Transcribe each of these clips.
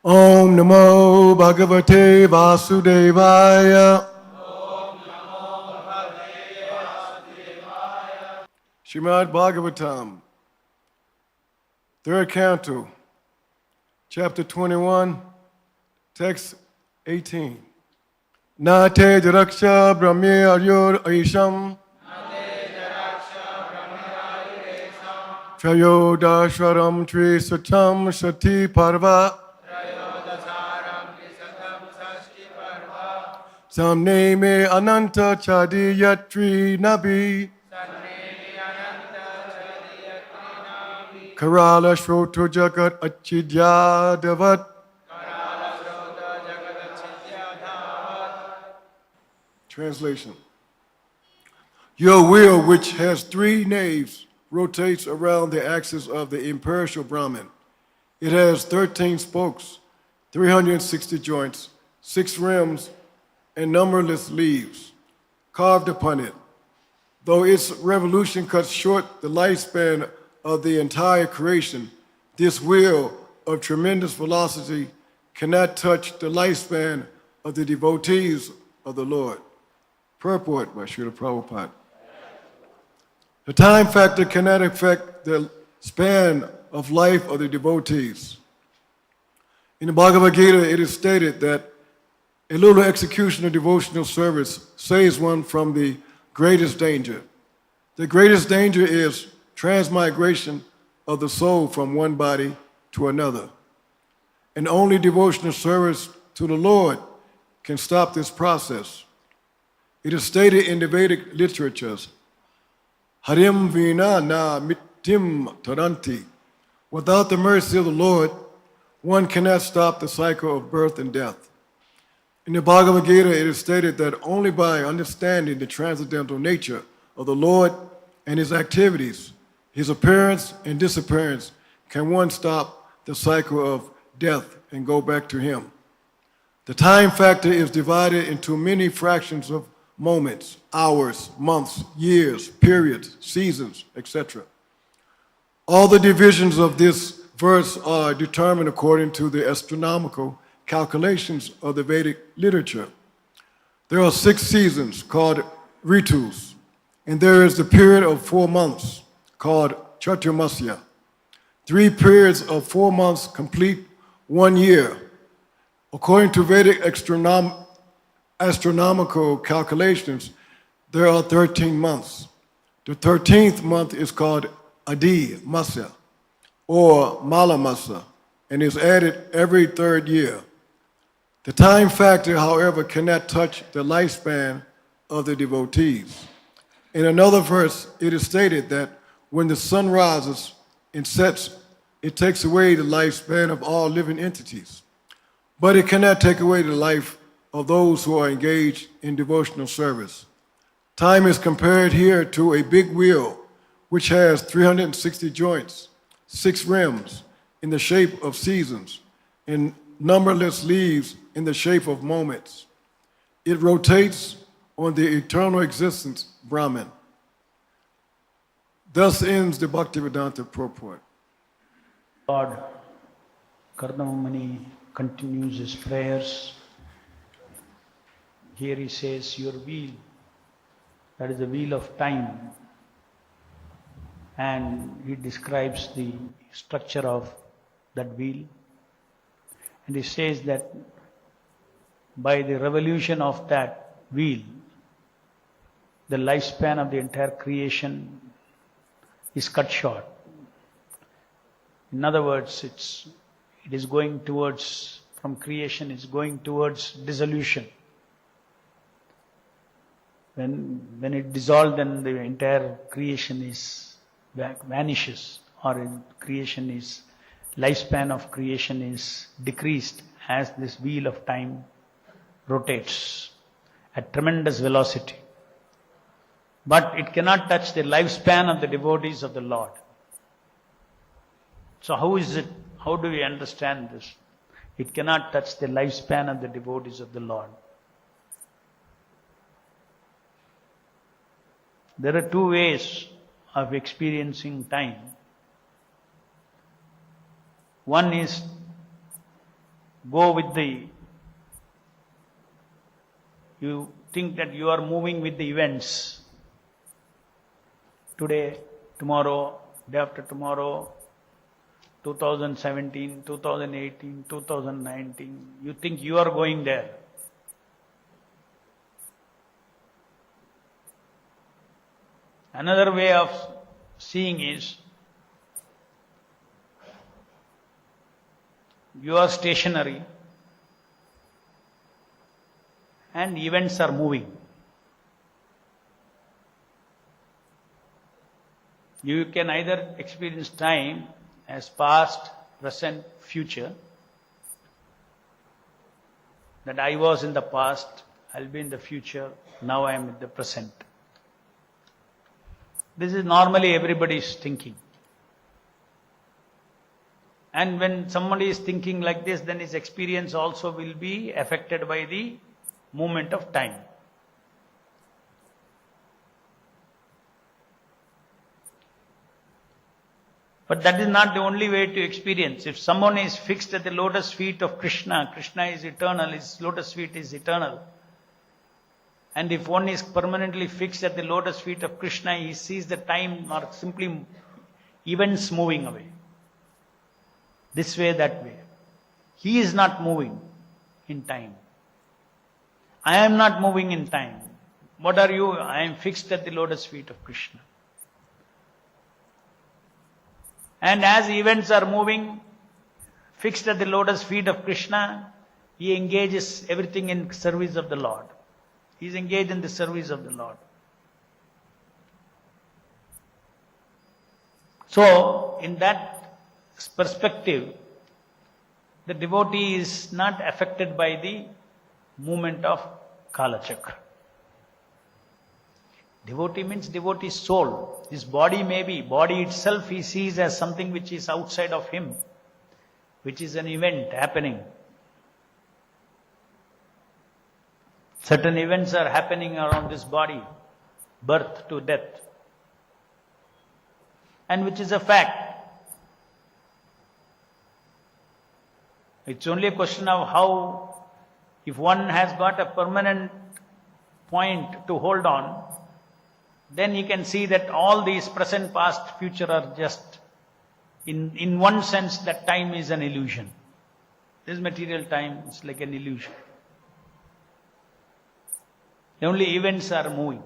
Om Namo Bhagavate Vasudevaya. Srimad Bhagavatam, 3rd Canto, Chapter 21, Text 18. Nate Jaraksha Brahme Aryor Aisham Trayodashwaram Tri Satam Sati Parva Samne Me Ananta Chadi Yatri Nabi Karala Shroto Jagat Achidya Davat. Translation. Your wheel, which has 3 naves, rotates around the axis of the imperishable Brahman. It has 13 spokes, 360 joints, 6 rims, and numberless leaves carved upon it. Though its revolution cuts short the lifespan of the entire creation, this wheel of tremendous velocity cannot touch the lifespan of the devotees of the Lord. Purport by Srila Prabhupada. The time factor cannot affect the span of life of the devotees. In the Bhagavad Gita, it is stated that a little execution of devotional service saves one from the greatest danger. The greatest danger is transmigration of the soul from one body to another. And only devotional service to the Lord can stop this process. It is stated in the Vedic literatures, Harim Vina na mitim taranti. Without the mercy of the Lord, one cannot stop the cycle of birth and death. In the Bhagavad Gita, it is stated that only by understanding the transcendental nature of the Lord and his activities, his appearance and disappearance, can one stop the cycle of death and go back to him. The time factor is divided into many fractions of moments, hours, months, years, periods, seasons, etc. All the divisions of this verse are determined according to the astronomical calculations of the Vedic literature. There are 6 seasons called ritus, and there is the period of 4 months called Chaturmasya. 3 periods of 4 months complete 1 year. According to Vedic astronomical calculations, there are 13 months. The 13th month is called Adi Masya or Mala Masya and is added every 3rd year. The time factor, however, cannot touch the lifespan of the devotees. In another verse, it is stated that when the sun rises and sets, it takes away the lifespan of all living entities. But it cannot take away the life of those who are engaged in devotional service. Time is compared here to a big wheel which has 360 joints, 6 rims in the shape of seasons, and numberless leaves in the shape of moments. It rotates on the eternal existence Brahman. Thus ends the Bhaktivedanta purport. Lord Kardamamani continues his prayers. Here he says, your wheel, that is the wheel of time. And he describes the structure of that wheel. And he says that by the revolution of that wheel, the lifespan of the entire creation is cut short. In other words, it is going towards, from creation, it's going towards dissolution. When it dissolves, then the entire creation vanishes, or creation is, lifespan of creation is decreased as this wheel of time rotates at tremendous velocity. But it cannot touch the lifespan of the devotees of the Lord. So how is it? How do we understand this? It cannot touch the lifespan of the devotees of the Lord. There are 2 ways of experiencing time. One is go with you think that you are moving with the events. Today, tomorrow, day after tomorrow, 2017, 2018, 2019, you think you are going there. Another way of seeing is, you are stationary and events are moving. You can either experience time as past, present, future. That I was in the past, I'll be in the future, now I am in the present. This is normally everybody's thinking. And when somebody is thinking like this, then his experience also will be affected by the movement of time. But that is not the only way to experience. If someone is fixed at the lotus feet of Krishna, Krishna is eternal, his lotus feet is eternal. And if one is permanently fixed at the lotus feet of Krishna, he sees the time or simply events moving away. This way, that way. He is not moving in time. I am not moving in time. What are you? I am fixed at the lotus feet of Krishna. And as events are moving, fixed at the lotus feet of Krishna, he engages everything in service of the Lord. He is engaged in the service of the Lord. So, in that perspective, the devotee is not affected by the movement of Kala Chakra. Devotee means devotee's soul. His body may be, body itself he sees as something which is outside of him, which is an event happening. Certain events are happening around this body, birth to death, and which is a fact. It's only a question of how, if one has got a permanent point to hold on, then he can see that all these present, past, future are just, in one sense, that time is an illusion. This material time is like an illusion. Only events are moving.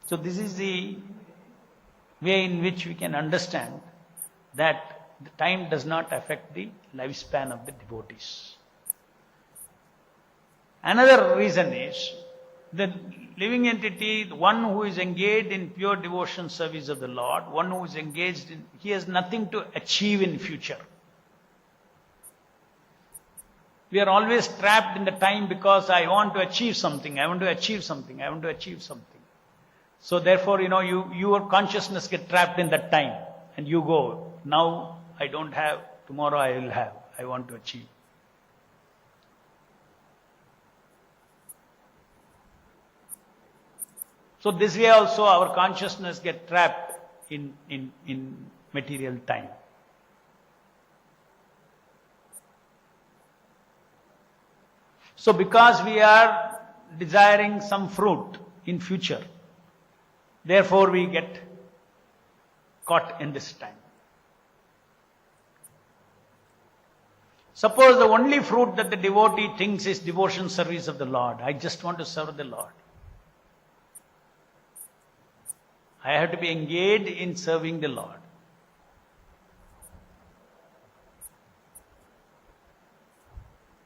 So this is the way in which we can understand that the time does not affect the lifespan of the devotees. Another reason is the living entity, one who is engaged in pure devotion service of the Lord, one who is engaged in, he has nothing to achieve in future. We are always trapped in the time because I want to achieve something, I want to achieve something, I want to achieve something. So therefore, your consciousness gets trapped in that time and you go, now I don't have, tomorrow I will have, I want to achieve. So this way also our consciousness gets trapped in material time. So because we are desiring some fruit in future, therefore we get caught in this time. Suppose the only fruit that the devotee thinks is devotion service of the Lord. I just want to serve the Lord. I have to be engaged in serving the Lord.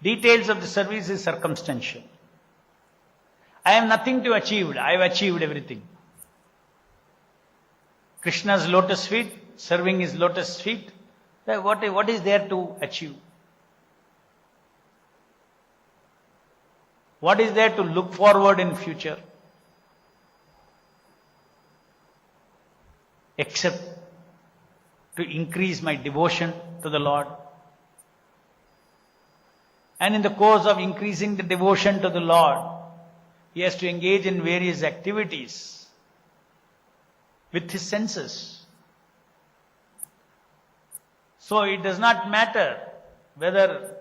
Details of the service is circumstantial. I have nothing to achieve. I have achieved everything. Krishna's lotus feet, serving his lotus feet. What is there to achieve? What is there to look forward in future? Except to increase my devotion to the Lord. And in the course of increasing the devotion to the Lord, he has to engage in various activities with his senses. So it does not matter whether,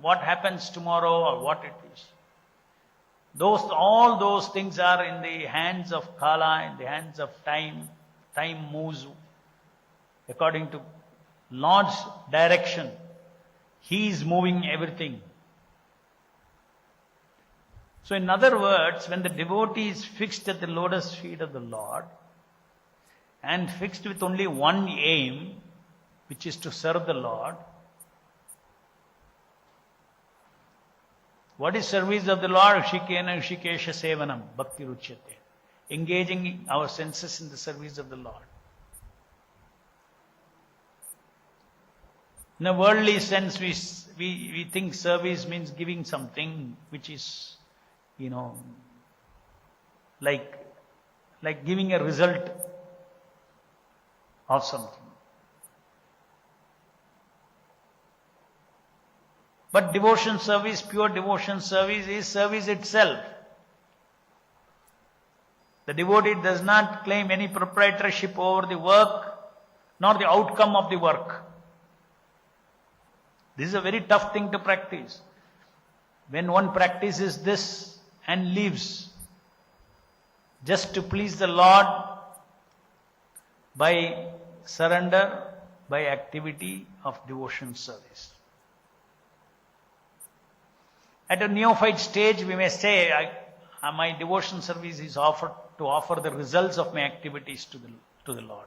what happens tomorrow or what it is. All those things are in the hands of Kala, in the hands of time. Time moves according to Lord's direction. He is moving everything. So in other words, when the devotee is fixed at the lotus feet of the Lord, and fixed with only one aim, which is to serve the Lord, what is service of the Lord? Shikena Shikesha Sevanam, Bhakti Ruchyate. Engaging our senses in the service of the Lord. In a worldly sense, we think service means giving something which is, like giving a result of something. But devotion service, pure devotion service is service itself. The devotee does not claim any proprietorship over the work, nor the outcome of the work. This is a very tough thing to practice. When one practices this and lives just to please the Lord by surrender, by activity of devotion service. At a neophyte stage, we may say, my devotion service is offered to offer the results of my activities to the Lord.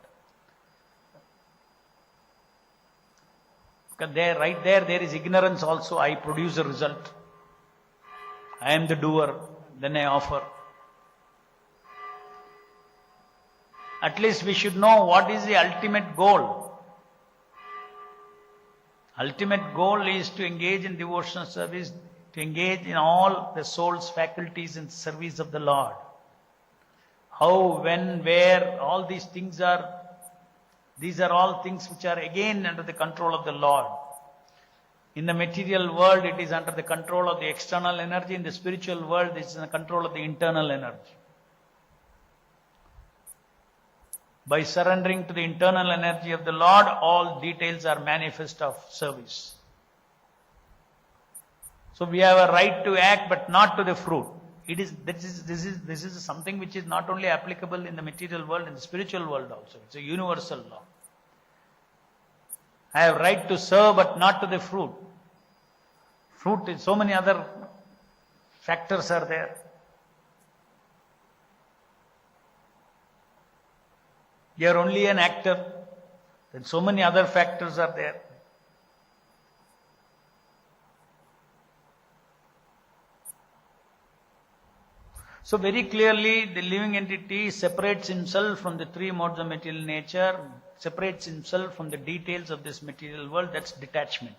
Because right there is ignorance also. I produce a result. I am the doer, then I offer. At least we should know what is the ultimate goal. Ultimate goal is to engage in devotional service, to engage in all the soul's faculties in service of the Lord. How, when, where, all these are all things which are again under the control of the Lord. In the material world, it is under the control of the external energy. In the spiritual world, it is in the control of the internal energy. By surrendering to the internal energy of the Lord, all details are manifest of service. So we have a right to act, but not to the fruit. This is something which is not only applicable in the material world, in the spiritual world also. It's a universal law. I have right to serve, but not to the fruit. Fruit is so many other factors are there. You are only an actor, then so many other factors are there. So very clearly, the living entity separates himself from the three modes of material nature, separates himself from the details of this material world. That's detachment,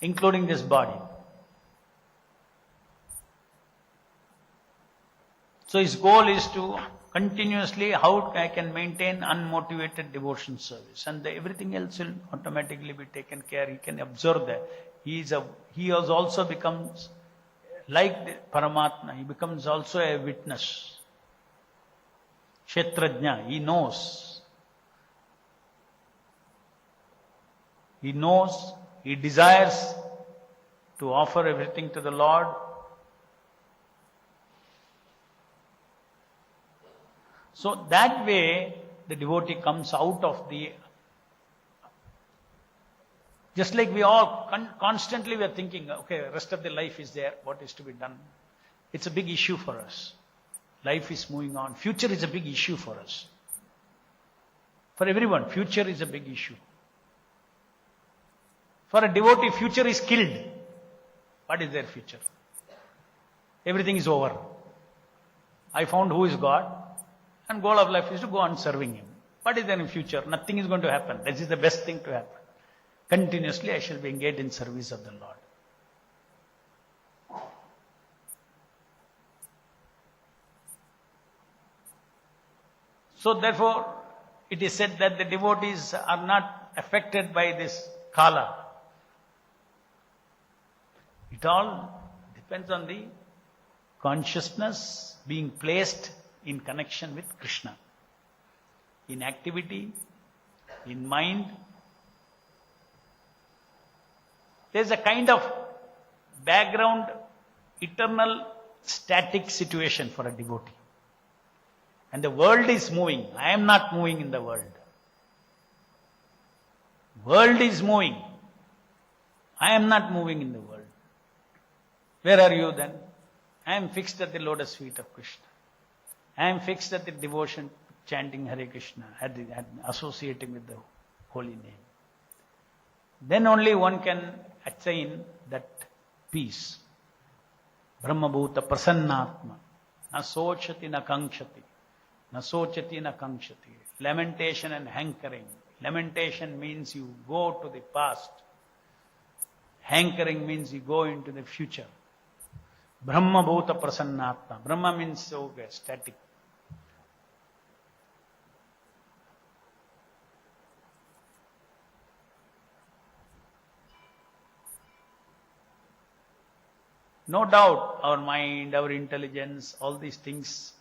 including this body. So his goal is to continuously, how I can maintain unmotivated devotion service, and everything else will automatically be taken care. He can observe that. He also becomes like the Paramatma. He becomes also a witness. Kshetrajna, he knows. He knows, he desires to offer everything to the Lord. So that way, the devotee comes out of the... Just like we all constantly we are thinking, okay, rest of the life is there, what is to be done? It's a big issue for us. Life is moving on. Future is a big issue for us. For everyone, future is a big issue. For a devotee, future is killed. What is their future? Everything is over. I found who is God, and goal of life is to go on serving Him. What is there in future? Nothing is going to happen. This is the best thing to happen. Continuously I shall be engaged in service of the Lord. So therefore, it is said that the devotees are not affected by this kala. It all depends on the consciousness being placed in connection with Krishna. In activity, in mind, There's a kind of background, eternal, static situation for a devotee. And the world is moving. I am not moving in the world. World is moving. I am not moving in the world. Where are you then? I am fixed at the lotus feet of Krishna. I am fixed at the devotion, chanting Hare Krishna, associating with the holy name. Then only one can attain that peace. Brahma Bhuta Prasannatma. Na sochati na kankshati. Na sochati na kankshati. Lamentation and hankering. Lamentation means you go to the past. Hankering means you go into the future. Brahma Bhuta Prasannatma. Brahma means so static. No doubt, our mind, our intelligence, all these things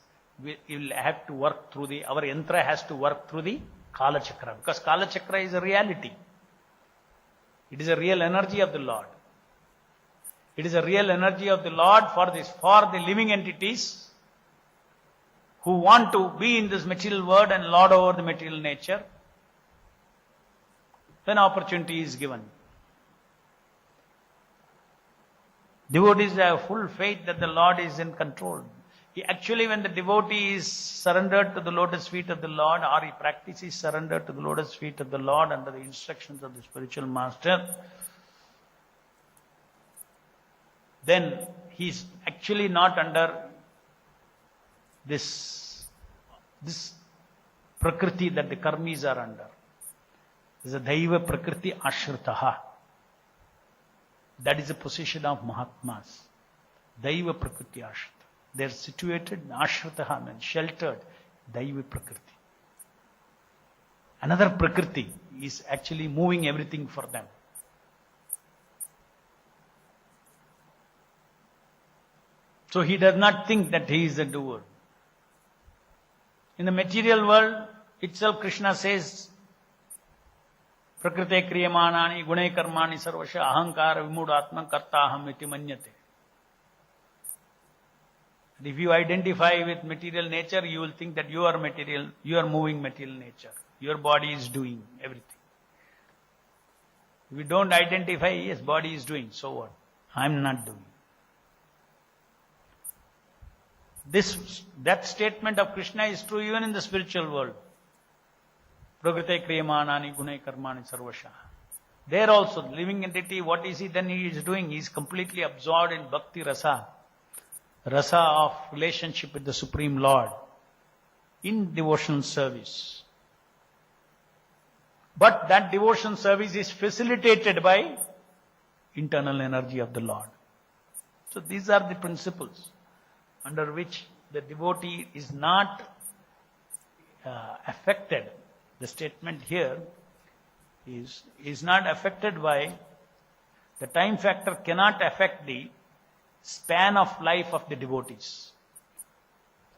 will have to work through our yantra has to work through the Kala Chakra. Because Kala Chakra is a reality. It is a real energy of the Lord. It is a real energy of the Lord for the living entities who want to be in this material world and lord over the material nature. When opportunity is given. Devotees have full faith that the Lord is in control. Actually, when the devotee is surrendered to the lotus feet of the Lord, or he practices surrender to the lotus feet of the Lord under the instructions of the spiritual master, then he is actually not under this prakriti that the karmis are under. This is a daiva prakriti ashritaha. That is the position of Mahatmas. Daiva prakriti ashrita. They are situated in ashritaha, means sheltered. Daiva prakriti. Another prakriti is actually moving everything for them. So he does not think that he is the doer. In the material world itself, Krishna says, Prakrite kriyamanani gune karmani sarvasha ahankara vimudatman kartaham iti manyate. And if you identify with material nature, you will think that you are material, you are moving material nature. Your body is doing everything. If you don't identify, yes, body is doing, so what? I am not doing. That statement of Krishna is true even in the spiritual world. Prakrite kriyamanani gune karmani sarvasha. There also, the living entity, what is he then he is doing? He is completely absorbed in bhakti rasa. Rasa of relationship with the Supreme Lord. In devotional service. But that devotional service is facilitated by internal energy of the Lord. So these are the principles under which the devotee is not affected. The statement here is not affected by, the time factor cannot affect the span of life of the devotees.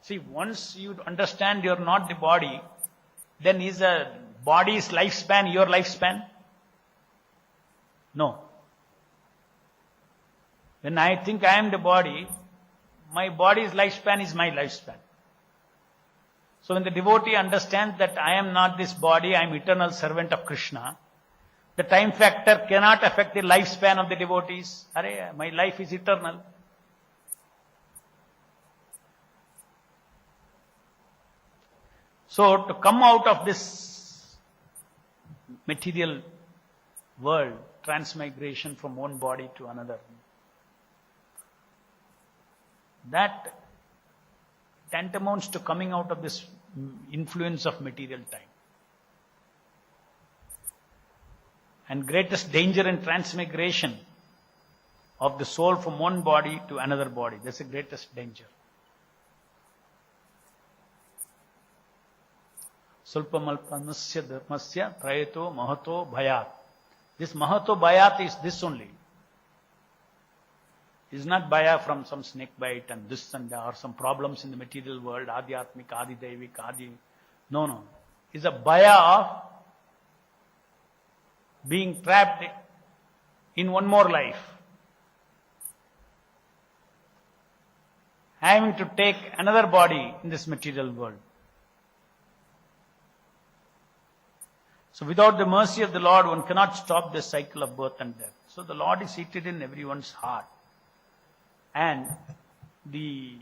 See, once you understand you are not the body, then is the body's lifespan your lifespan? No. When I think I am the body, my body's lifespan is my lifespan. So when the devotee understands that I am not this body, I am eternal servant of Krishna, the time factor cannot affect the lifespan of the devotees. Arey, my life is eternal. So to come out of this material world, transmigration from one body to another, that tantamounts to coming out of this influence of material time. And greatest danger in transmigration of the soul from one body to another body. That's the greatest danger. Sulpamalpanasya dharmasya prayeto mahato bhayat. This mahato bhayat is this only. Is not bhaya from some snake bite and this and that, or some problems in the material world, adhyatmika, adidevika, adi. No. It's a bhaya of being trapped in one more life, having to take another body in this material world. So without the mercy of the Lord, one cannot stop this cycle of birth and death. So the Lord is seated in everyone's heart. And the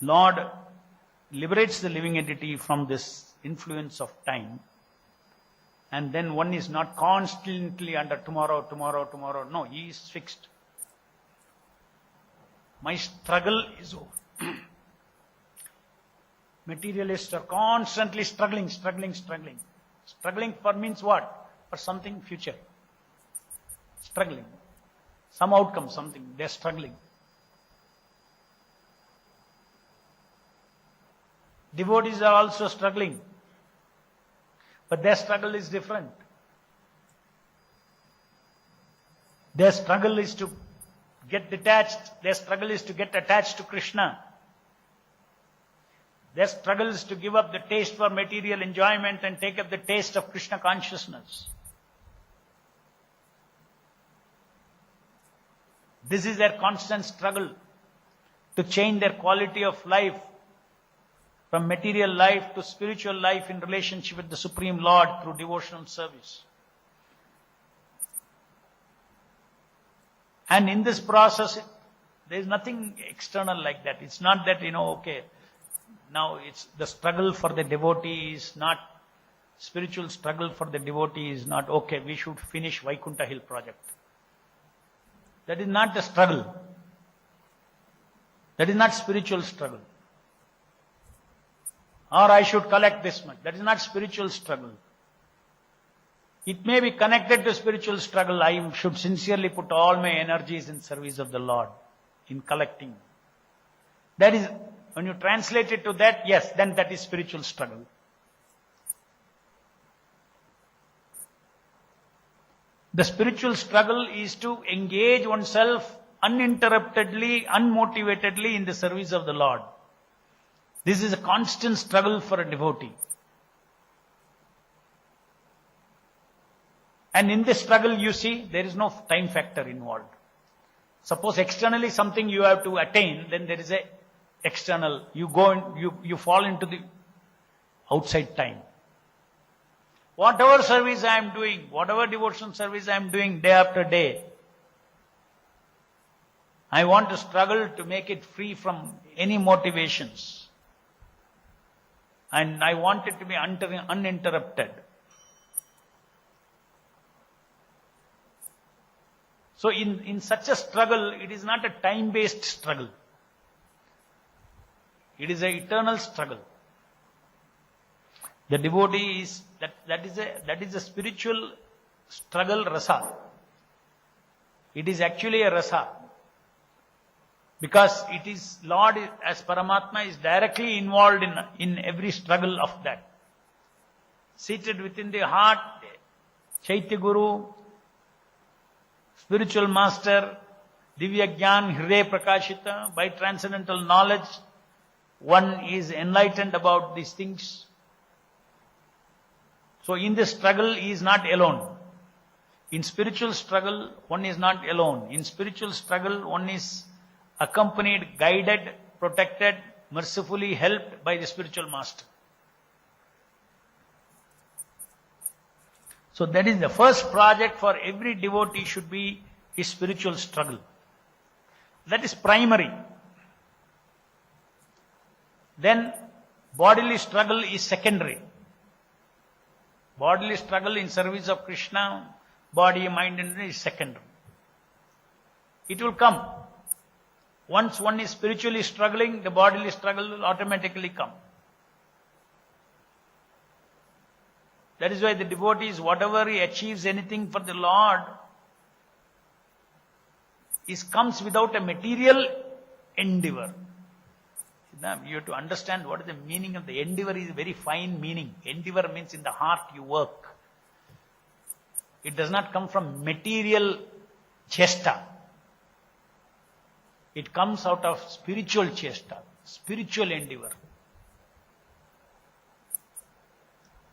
Lord liberates the living entity from this influence of time. And then one is not constantly under tomorrow. No, he is fixed. My struggle is over. Materialists are constantly struggling. Struggling for means what? For something future. Struggling. Some outcome, something. They're struggling. Devotees are also struggling. But their struggle is different. Their struggle is to get detached. Their struggle is to get attached to Krishna. Their struggle is to give up the taste for material enjoyment and take up the taste of Krishna consciousness. This is their constant struggle to change their quality of life from material life to spiritual life in relationship with the Supreme Lord through devotional service. And in this process, there is nothing external like that. It's not that, okay, now it's the struggle for the devotee is not, spiritual struggle for the devotee is not, okay, we should finish Vaikuntha Hill project. That is not the struggle. That is not spiritual struggle. Or I should collect this much. That is not spiritual struggle. It may be connected to spiritual struggle. I should sincerely put all my energies in service of the Lord, in collecting. That is, when you translate it to that, yes, then that is spiritual struggle. The spiritual struggle is to engage oneself uninterruptedly, unmotivatedly in the service of the Lord. This is a constant struggle for a devotee. And in this struggle, you see, there is no time factor involved. Suppose externally something you have to attain, then there is a external. You go and you fall into the outside time. Whatever service I am doing, whatever devotional service I am doing day after day, I want to struggle to make it free from any motivations. And I want it to be uninterrupted. So in such a struggle, it is not a time-based struggle. It is an eternal struggle. The devotee is, that is a spiritual struggle rasa. It is actually a rasa. Because it is, Lord as Paramatma is directly involved in every struggle of that. Seated within the heart, Chaitya Guru, spiritual master, Divya Gyan, Hriday Prakashita, by transcendental knowledge, one is enlightened about these things. So in this struggle, he is not alone. In spiritual struggle, one is not alone. In spiritual struggle, one is accompanied, guided, protected, mercifully helped by the spiritual master. So that is the first project for every devotee should be his spiritual struggle. That is primary. Then bodily struggle is secondary. Bodily struggle in service of Krishna, body, mind, and is secondary. It will come. Once one is spiritually struggling, the bodily struggle will automatically come. That is why the devotees, whatever he achieves anything for the Lord, comes without a material endeavor. You have to understand what is the meaning of the endeavor is a very fine meaning. Endeavor means in the heart you work. It does not come from material chesta. It comes out of spiritual chesta, spiritual endeavor.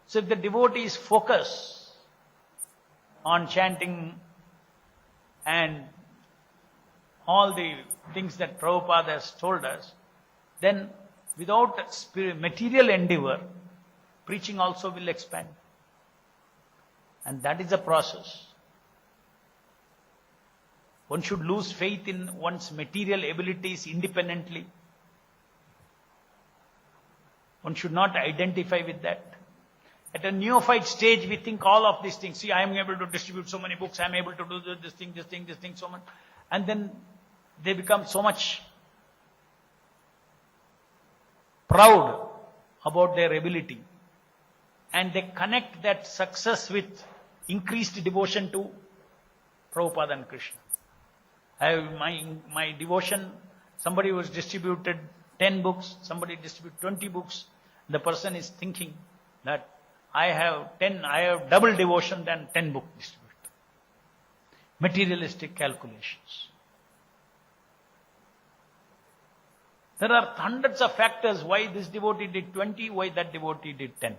So if the devotee is focused on chanting and all the things that Prabhupada has told us, then without material endeavor, preaching also will expand. And that is the process. One should lose faith in one's material abilities independently. One should not identify with that. At a neophyte stage, we think all of these things. See, I am able to distribute so many books, I am able to do this thing, so much. And then they become so much proud about their ability. And they connect that success with increased devotion to Prabhupada and Krishna. I have my devotion, somebody was distributed 10 books, somebody distributed 20 books. The person is thinking that I have double devotion than 10 books distributed. Materialistic calculations. There are hundreds of factors why this devotee did 20, why that devotee did 10.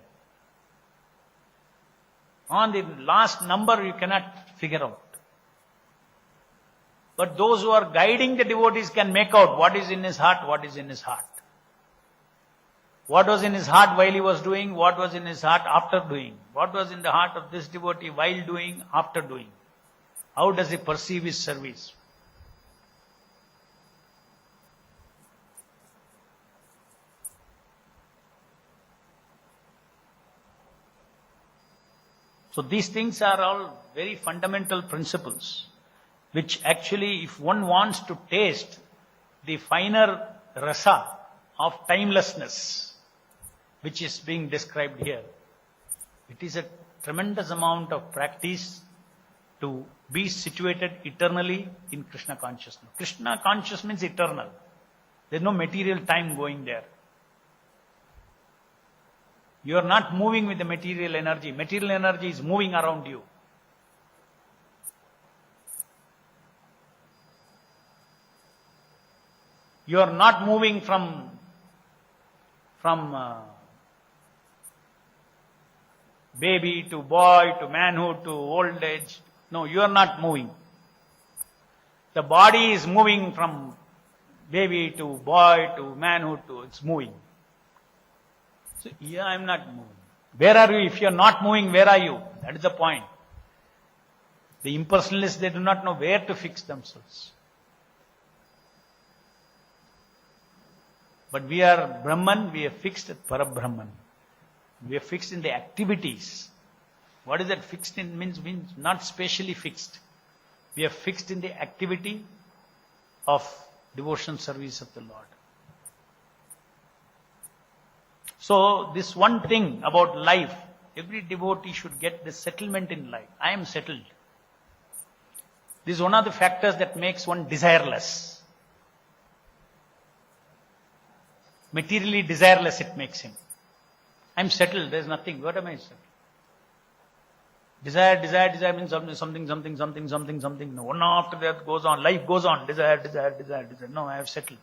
On the last number you cannot figure out. But those who are guiding the devotees can make out what is in his heart, what is in his heart. What was in his heart while he was doing, what was in his heart after doing. What was in the heart of this devotee while doing, after doing. How does he perceive his service? So these things are all very fundamental principles, which actually, if one wants to taste the finer rasa of timelessness, which is being described here, it is a tremendous amount of practice to be situated eternally in Krishna consciousness. Krishna consciousness means eternal. There is no material time going there. You are not moving with the material energy. Material energy is moving around you. You are not moving from baby to boy to manhood to old age. No, you are not moving. The body is moving from baby to boy to manhood to, it's moving. So, yeah, I am not moving. Where are you? If you are not moving, where are you? That is the point. The impersonalists, they do not know where to fix themselves. But we are Brahman, we are fixed at Parabrahman. We are fixed in the activities. What is that fixed in? Means not spatially fixed. We are fixed in the activity of devotion service of the Lord. So this one thing about life, every devotee should get the settlement in life. I am settled. This is one of the factors that makes one desireless. Materially desireless it makes him. I am settled, there is nothing. What am I settled? Desire means something. No, one after that goes on. Life goes on. Desire. No, I have settled.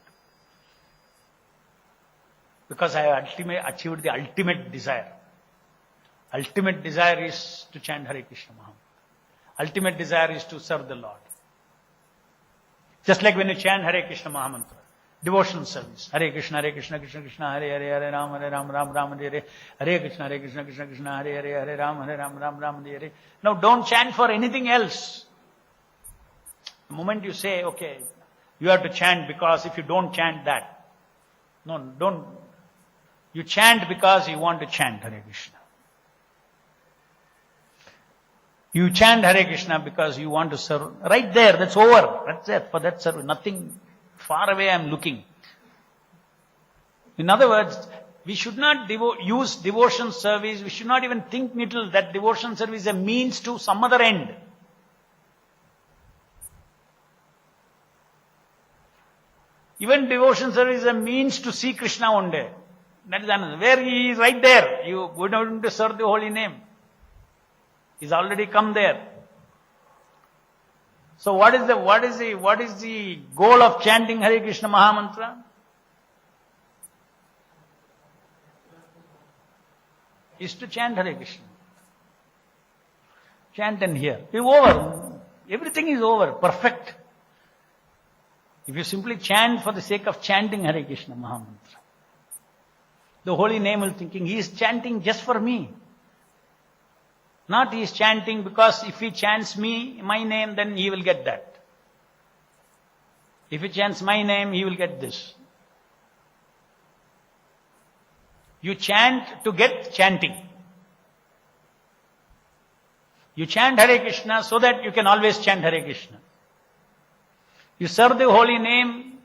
Because I have achieved the ultimate desire. Ultimate desire is to chant Hare Krishna Mahamantra. Ultimate desire is to serve the Lord. Just like when you chant Hare Krishna Mahamantra, devotional service. Hare Krishna, Krishna Krishna, Hare Ram, Ram Ram, Hare Krishna, Krishna Krishna, Hare Ram, Ram Hare. Now don't chant for anything else. The moment you say, okay, you have to chant because if you don't chant that. No, don't. You chant because you want to chant Hare Krishna. You chant Hare Krishna because you want to serve. Right there, that's over. That's it. For that service, nothing far away I am looking. In other words, we should not use devotion service. We should not even think little that devotion service is a means to some other end. Even devotion service is a means to see Krishna one day. That is another. Where he is right there. You go down to serve the holy name. He's already come there. So what is the goal of chanting Hare Krishna Mahamantra? Is to chant Hare Krishna. Chant and hear. It's over. Everything is over, perfect. If you simply chant for the sake of chanting Hare Krishna Mahamantra, the holy name will thinking, he is chanting just for me. Not he is chanting because if he chants my name, then he will get that. If he chants my name, he will get this. You chant to get chanting. You chant Hare Krishna so that you can always chant Hare Krishna. You serve the holy name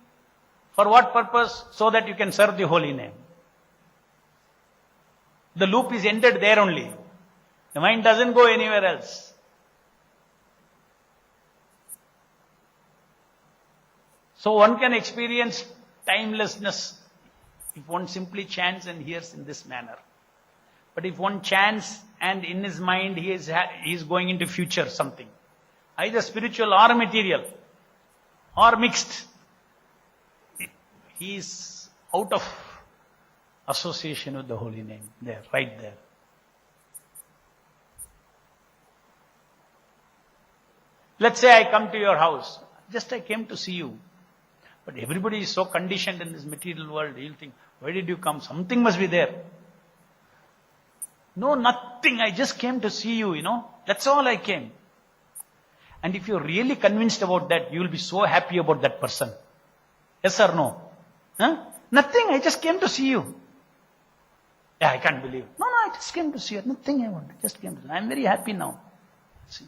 for what purpose? So that you can serve the holy name. The loop is ended there only. The mind doesn't go anywhere else. So one can experience timelessness if one simply chants and hears in this manner. But if one chants and in his mind he is going into future something, either spiritual or material, or mixed, he is out of association with the holy name. There, right there. Let's say I come to your house. Just I came to see you. But everybody is so conditioned in this material world, you'll think, why did you come? Something must be there. No, nothing. I just came to see you, That's all I came. And if you're really convinced about that, you will be so happy about that person. Yes or no? Huh? Nothing. I just came to see you. Yeah, I can't believe. No, I just came to see you. Nothing I want. I just came to see you. I'm very happy now. See.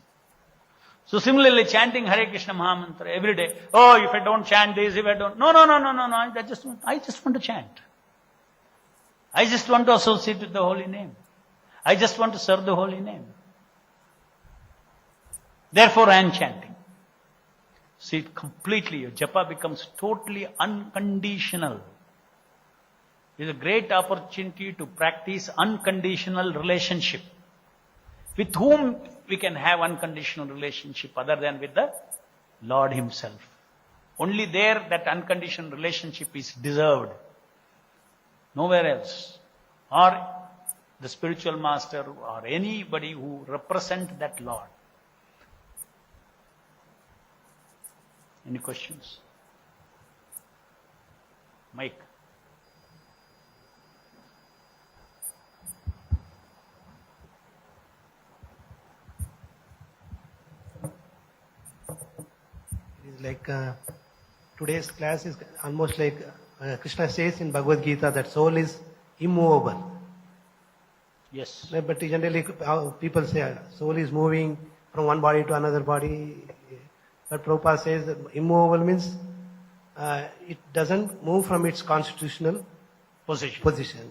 So similarly, chanting Hare Krishna Mahamantra every day. Oh, if I don't chant this, if I don't. No. I just want to chant. I just want to associate with the holy name. I just want to serve the holy name. Therefore, I am chanting. See, completely, your japa becomes totally unconditional. It is a great opportunity to practice unconditional relationship. With whom we can have unconditional relationship other than with the Lord Himself. Only there that unconditional relationship is deserved. Nowhere else. Or the spiritual master or anybody who represent that Lord. Any questions? Mike. It is like today's class is almost like Krishna says in Bhagavad Gita that soul is immovable. Yes. But generally people say soul is moving from one body to another body. But Prabhupada says that immovable means it doesn't move from its constitutional position.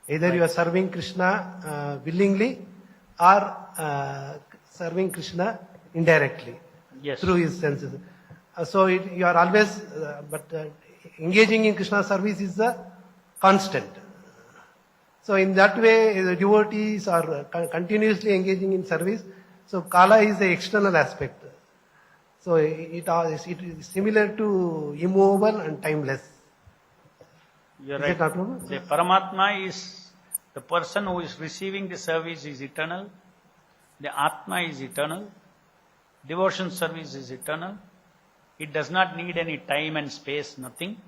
Either you are serving Krishna willingly or serving Krishna indirectly through his senses. So you are always, engaging in Krishna service is the constant. So in that way, the devotees are continuously engaging in service. So Kala is the external aspect. So it is similar to immovable and timeless. You're right. The Paramatma is the person who is receiving the service is eternal. The Atma is eternal. Devotion service is eternal. It does not need any time and space, nothing.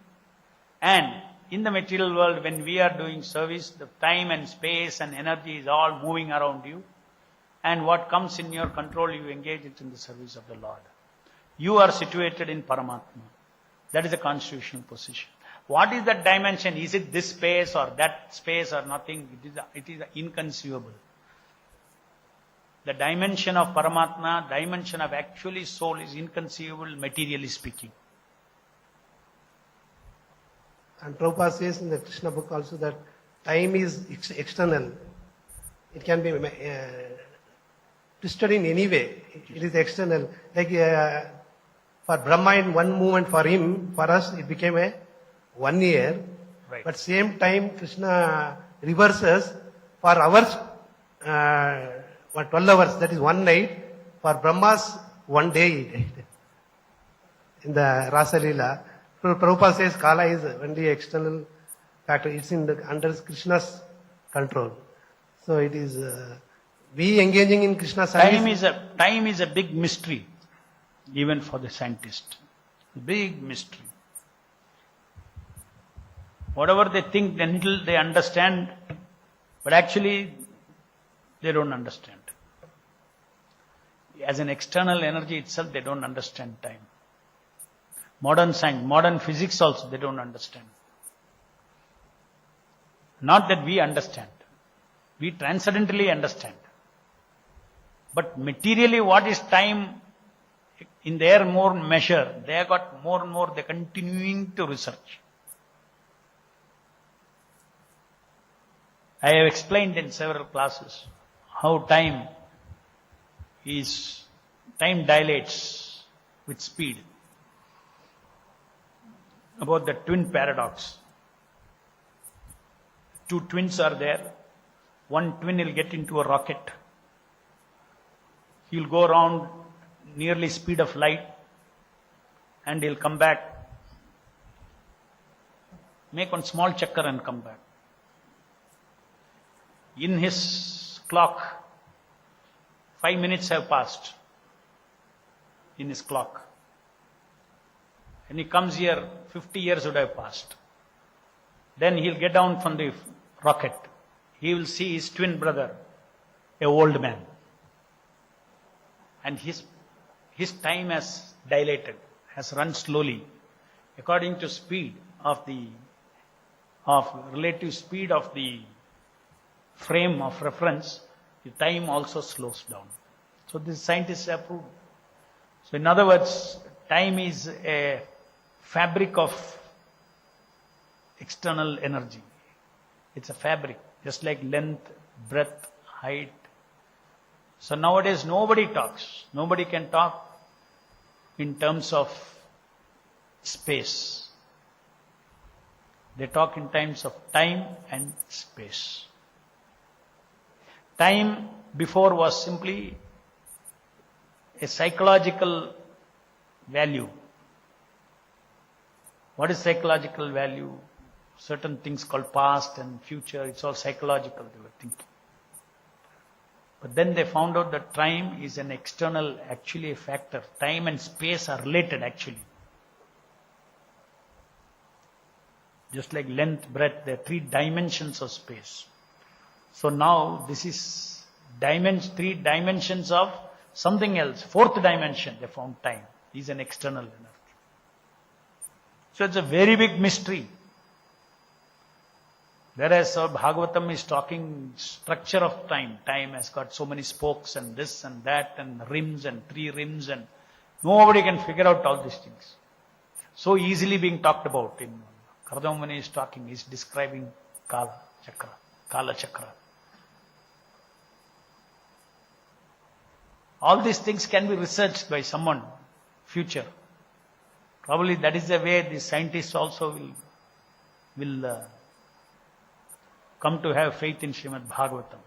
And in the material world, when we are doing service, the time and space and energy is all moving around you. And what comes in your control, you engage it in the service of the Lord. You are situated in Paramatma. That is the constitutional position. What is that dimension? Is it this space or that space or nothing? It is inconceivable. The dimension of Paramatma, dimension of actually soul is inconceivable, materially speaking. And Prabhupada says in the Krishna book also that time is external. It can be twisted in any way. It is external. Like for Brahma in one moment, for him, for us, it became a 1 year. Right. But same time, Krishna reverses for hours, 12 hours, that is one night. For Brahma's 1 day. In the Rasa Leela, Prabhupada says Kala is only external factor. It's under Krishna's control. So it is we engaging in Krishna service. Time is a big mystery. even for the scientist. Big mystery. Whatever they think, then little they understand, but actually they don't understand. As an external energy itself, they don't understand time. Modern science, modern physics also, they don't understand. Not that we understand. We transcendentally understand. But materially, what is time in their more measure, they have got more and more, they're continuing to research. I have explained in several classes how time dilates with speed. About the twin paradox. Two twins are there. One twin will get into a rocket. He will go around nearly speed of light and he'll come back. Make one small chakkar and come back. In his clock, 5 minutes have passed in his clock. When he comes here, 50 years would have passed. Then he'll get down from the rocket. He will see his twin brother, a old man. And his time has dilated, has run slowly. According to speed of relative speed of the frame of reference, the time also slows down. So this scientists have proved. So in other words, time is a fabric of external energy. It's a fabric, just like length, breadth, height. So nowadays nobody talks. Nobody can talk in terms of space. They talk in terms of time and space. Time before was simply a psychological value. What is psychological value? Certain things called past and future, it's all psychological, they were thinking. But then they found out that time is an external, actually a factor. Time and space are related actually. Just like length, breadth, there are 3 dimensions of space. So now this is 3 dimensions of something else. 4th dimension, they found time is an external energy. So it's a very big mystery. Whereas our Bhagavatam is talking structure of time. Time has got so many spokes and this and that and rims and 3 rims and nobody can figure out all these things. So easily being talked about. In Kardama Muni is talking, he's describing Kala Chakra. All these things can be researched by someone, future. Probably that is the way the scientists also will come to have faith in Srimad Bhagavatam.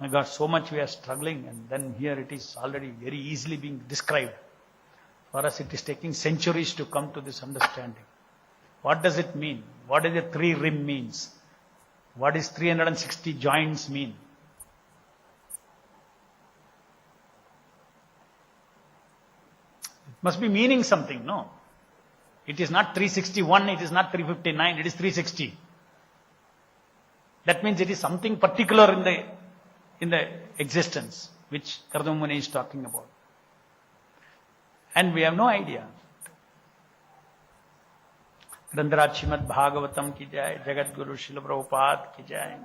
My God, so much we are struggling and then here it is already very easily being described. For us it is taking centuries to come to this understanding. What does it mean? What does the 3 rim means? What is 360 joints mean? It must be meaning something, no? It is not 361, it is not 359, it is 360. That means it is something particular in the existence, which Kardama Muni is talking about. And we have no idea. Grantharaja Srimad Bhagavatam ki jai, Jagat Guru Srila Prabhupada ki jai.